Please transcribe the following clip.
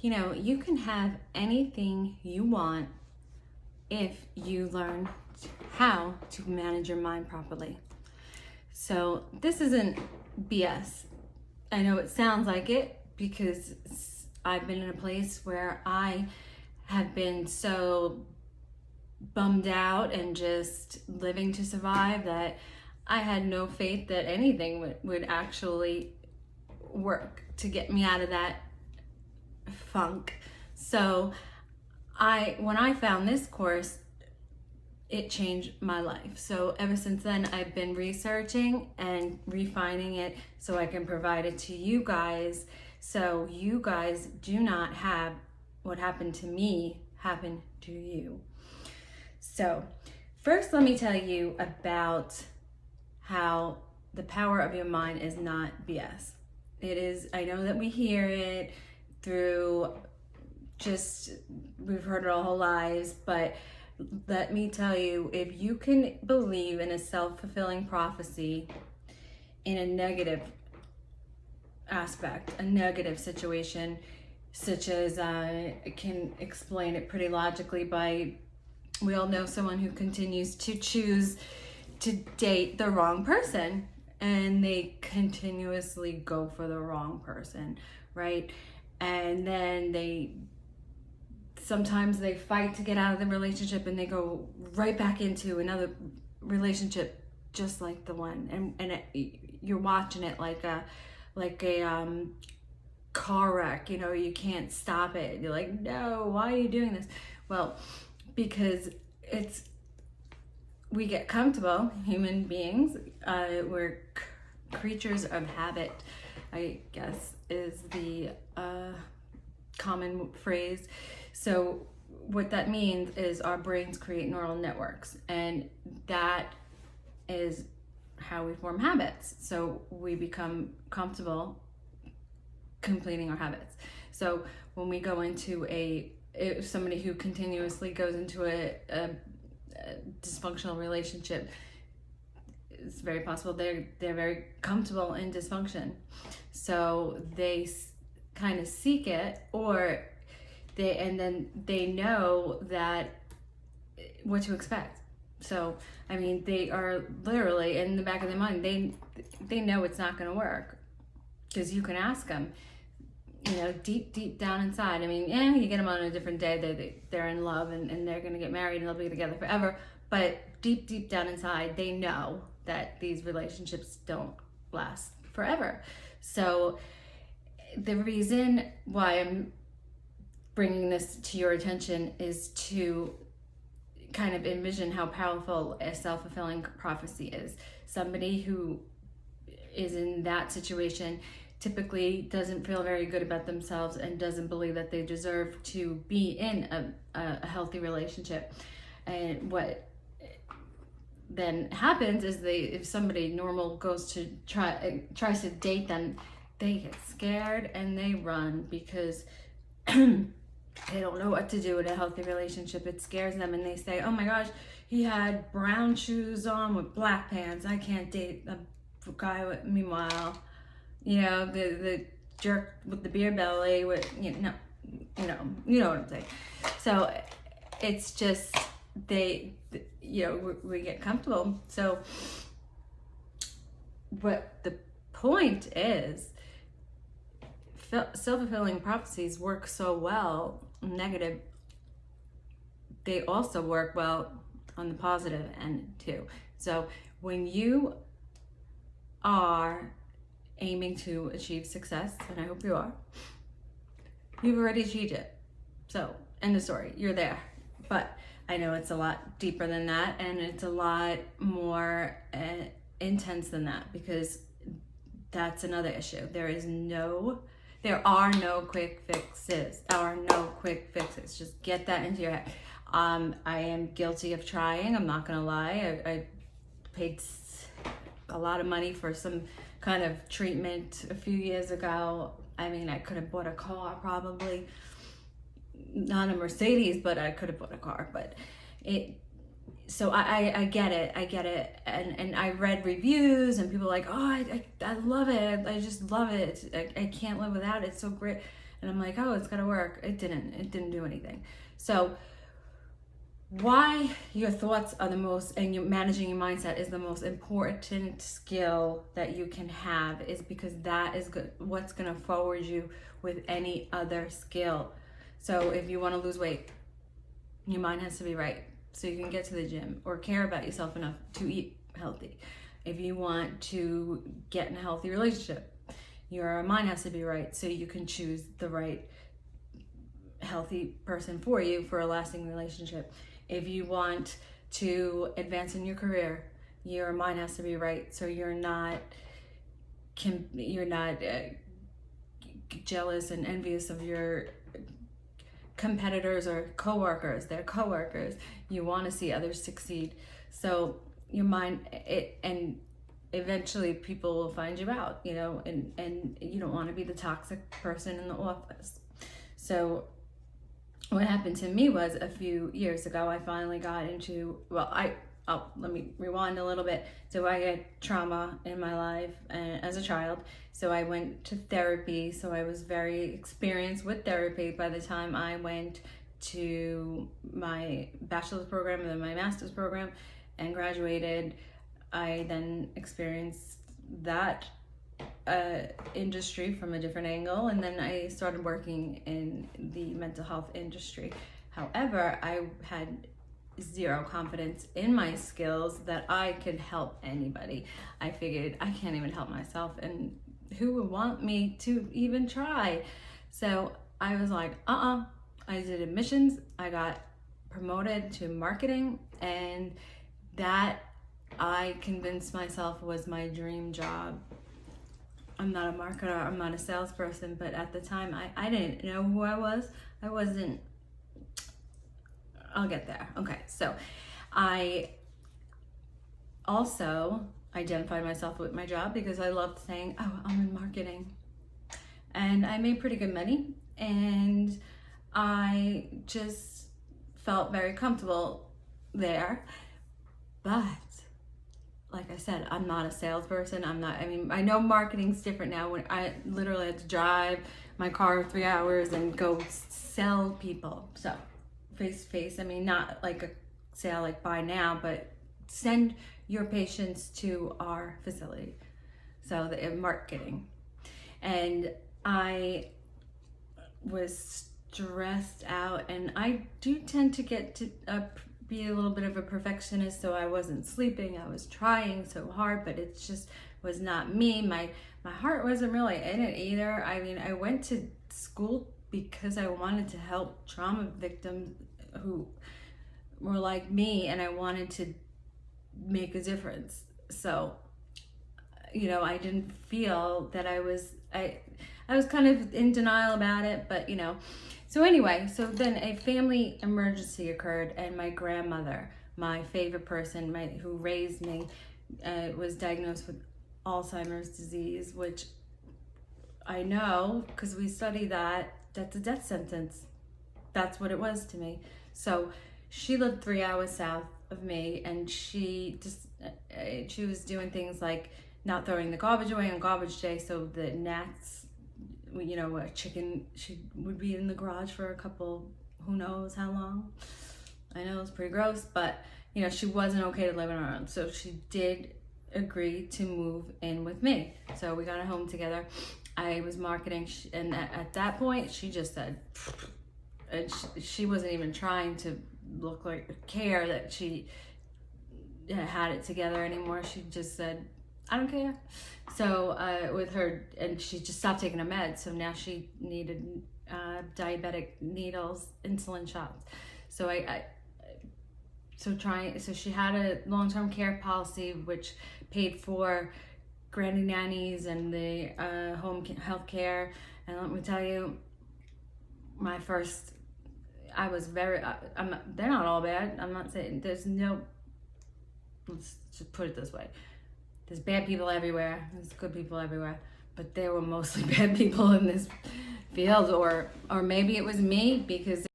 You know, you can have anything you want if you learn how to manage your mind properly. So this isn't BS. I know it sounds like it because I've been in a place where I have been so bummed out and just living to survive that I had no faith that anything would actually work to get me out of that funk. So when I found this course, it changed my life. So ever since then, I've been researching and refining it so I can provide it to you guys, so you guys do not have what happened to me happen to you. So first, let me tell you about how the power of your mind is not BS. It is, I know that we hear it through we've heard it our whole lives, but let me tell you, if you can believe in a self-fulfilling prophecy in a negative aspect, a negative situation, such as I can explain it pretty logically by, we all know someone who continues to choose to date the wrong person, and they continuously go for the wrong person, right? And then sometimes they fight to get out of the relationship and they go right back into another relationship just like the one, and you're watching it like a car wreck. You know, you can't stop it. You're like, no, why are you doing this? Well, because we get comfortable, human beings, we're creatures of habit, I guess is the common phrase. So what that means is our brains create neural networks, and that is how we form habits. So we become comfortable completing our habits. So when we go into somebody who continuously goes into a dysfunctional relationship, it's very possible they're very comfortable in dysfunction. So they kind of seek it, or they know that what to expect. So I mean, they are literally in the back of their mind, they know it's not going to work, because you can ask them, you know, deep down inside. I mean, yeah, you get them on a different day, they're in love and they're going to get married and they'll be together forever, but deep down inside, they know that these relationships don't last forever. So the reason why I'm bringing this to your attention is to kind of envision how powerful a self-fulfilling prophecy is. Somebody who is in that situation typically doesn't feel very good about themselves and doesn't believe that they deserve to be in a healthy relationship. And what then happens is if somebody normal goes to tries to date them, they get scared and they run, because they don't know what to do in a healthy relationship. It scares them, and they say, oh my gosh, he had brown shoes on with black pants, I can't date a guy with, meanwhile, you know, the jerk with the beer belly with, you know what I'm saying. So it's just, we get comfortable. So what the point is, self-fulfilling prophecies work so well negative, they also work well on the positive end too. So when you are aiming to achieve success, and I hope you are, you've already achieved it. So end of story, you're there. But I know it's a lot deeper than that, and it's a lot more intense than that, because that's another issue. There are no quick fixes. Just get that into your head. I am guilty of trying. I'm not gonna lie. I paid a lot of money for some kind of treatment a few years ago. I mean, I could have bought a car, probably not a Mercedes, but I could have bought a car. But so I get it, and I read reviews and people are like, oh, I love it, I just love it, I can't live without it, it's so great. And I'm like, oh, it's gonna work. It didn't do anything. So why your thoughts are the most, and you managing your mindset is the most important skill that you can have, is because that is what's going to forward you with any other skill. So if you want to lose weight, your mind has to be right so you can get to the gym or care about yourself enough to eat healthy. If you want to get in a healthy relationship, your mind has to be right so you can choose the right healthy person for you for a lasting relationship. If you want to advance in your career, your mind has to be right so you're not jealous and envious of your competitors or coworkers. They're coworkers. You want to see others succeed. So your mind, and eventually people will find you out, and you don't want to be the toxic person in the office. So what happened to me was, a few years ago, I finally got into, let me rewind a little bit. So I had trauma in my life as a child. So I went to therapy. So I was very experienced with therapy by the time I went to my bachelor's program and then my master's program and graduated. I then experienced that industry from a different angle, and then I started working in the mental health industry. However, I had zero confidence in my skills that I could help anybody. I figured I can't even help myself, and who would want me to even try? So I was like, I did admissions. I got promoted to marketing, and that I convinced myself was my dream job. I'm not a marketer, I'm not a salesperson, but at the time I didn't know who I was. I'll get there. Okay, so I also identified myself with my job because I loved saying, oh, I'm in marketing. And I made pretty good money, and I just felt very comfortable there. But like I said, I'm not a salesperson. I know marketing's different now. When I literally had to drive my car 3 hours and go sell people. So face to face, not like a sale like buy now, but send your patients to our facility. So the marketing. And I was stressed out, and I do tend to get to be a little bit of a perfectionist, so I wasn't sleeping. I was trying so hard, but it just was not me. My heart wasn't really in it either. I went to school because I wanted to help trauma victims who were like me, and I wanted to make a difference. So, I didn't feel that I was kind of in denial about it, but So anyway, so then a family emergency occurred, and my grandmother, my favorite person, who raised me, was diagnosed with Alzheimer's disease, which I know, because we study that's a death sentence. That's what it was to me. So she lived 3 hours south of me, and she was doing things like not throwing the garbage away on garbage day, so the gnats, a chicken, she would be in the garage for a couple, who knows how long. I know it's pretty gross, but she wasn't okay to live on her own. So she did agree to move in with me. So we got a home together. I was marketing, and at that point, she just said, and she wasn't even trying to look like care that she had it together anymore. She just said, I don't care. So with her, and she just stopped taking a med. So now she needed diabetic needles, insulin shots. So so she had a long-term care policy which paid for granny nannies and the home health care. And let me tell you, I was very, they're not all bad. I'm not saying let's just put it this way. There's bad people everywhere. There's good people everywhere. But there were mostly bad people in this field, or maybe it was me, because